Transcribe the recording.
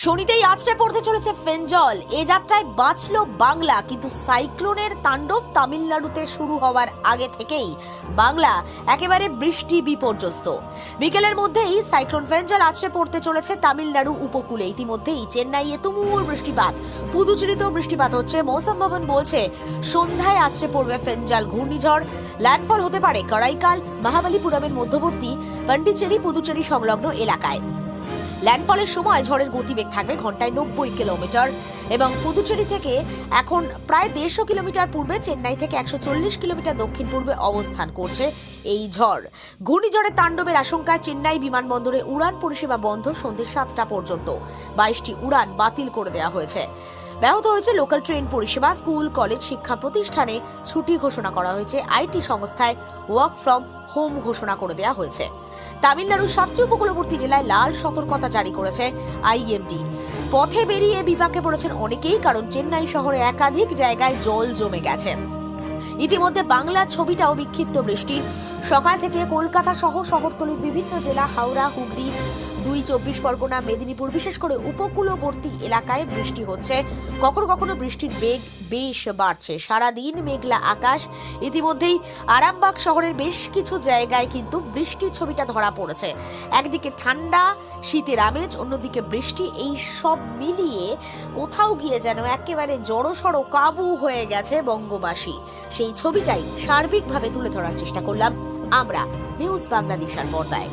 শনিতেই আছড়ে পড়তে চলেছে ফেঞ্জল। এ যাত্রায় বাঁচলো বাংলা, কিন্তু সাইক্লোনের তাণ্ডব তামিলনাড়ুতে শুরু হওয়ার আগে থেকেই বাংলা একেবারে বৃষ্টি বিপর্যস্ত। বিকেলের মধ্যেই সাইক্লোন ফেঞ্জল আছড়ে পড়তে চলেছে তামিলনাড়ু উপকূলে। ইতিমধ্যেই চেন্নাইয়ে তুমুল বৃষ্টিপাত, পুদুচেরিতেও বৃষ্টিপাত হচ্ছে। মৌসুম ভবন বলছে সন্ধ্যায় আছড়ে পড়বে ফেঞ্জল ঘূর্ণিঝড়। ল্যান্ডফল হতে পারে করাইকাল মহাবালিপুরমের মধ্যবর্তী পন্ডিচেরি পুদুচেরি সংলগ্ন এলাকায়। ল্যান্ডফলের সময় ঝড়ের গতিবেগ থাকবে ঘন্টায় 90 কিলোমিটার এবং পুদুচেরি থেকে এখন প্রায় 150 কিলোমিটার পূর্বে, চেন্নাই থেকে 140 কিলোমিটার দক্ষিণ পূর্বে অবস্থান করছে এই ঝড়। ঘূর্ণিঝড়ের তাণ্ডবের আশঙ্কায় চেন্নাই বিমানবন্দরে উড়ান পরিষেবা বন্ধ সন্ধ্যে 7টা পর্যন্ত। 22টি উড়ান বাতিল করে দেওয়া হয়েছে। ব্যাহত হয়েছে লোকাল ট্রেন পরিষেবা। স্কুল কলেজ শিক্ষা প্রতিষ্ঠানে ছুটি ঘোষণা করা হয়েছে। আইটি সংস্থায় ওয়ার্ক ফ্রম হোম ঘোষণা করে দেওয়া হয়েছে। তামিলনাড়ুর সবচেয়ে উপকূলবর্তী জেলায় লাল সতর্কতা জারি করেছে আইএমডি। পথে বেরিয়ে বিপাকে পড়েছেন অনেকেই, কারণ চেন্নাই শহরে একাধিক জায়গায় জল জমে গেছে। ইতিমধ্যে বাংলার ছবিটাও বিক্ষিপ্ত বৃষ্টির। সকাল থেকে কলকাতা সহ শহরতলির বিভিন্ন জেলা, হাওড়া, হুগলি, 24 পরগনা, মেদিনীপুর, বিশেষ করে উপকূলবর্তী এলাকায় বৃষ্টি হচ্ছে। কখনো কখনো বৃষ্টির বেগ বেশ বাড়ছে। সারাদিন মেঘলা আকাশ। ইতিমধ্যেই আরামবাগ শহরের বেশ কিছু জায়গায় কিন্তু বৃষ্টির ছবিটা ধরা পড়েছে। একদিকে ঠান্ডা শীতের আমেজ, অন্যদিকে বৃষ্টি। এই সব মিলিয়ে কোথাও গিয়ে যেন একেবারে জড়সড় কাবু হয়ে গেছে বঙ্গবাসী। সেই ছবিটাই সার্বিকভাবে তুলে ধরার চেষ্টা করলাম আমরা নিউজ বাংলাদেশের পর্দায়।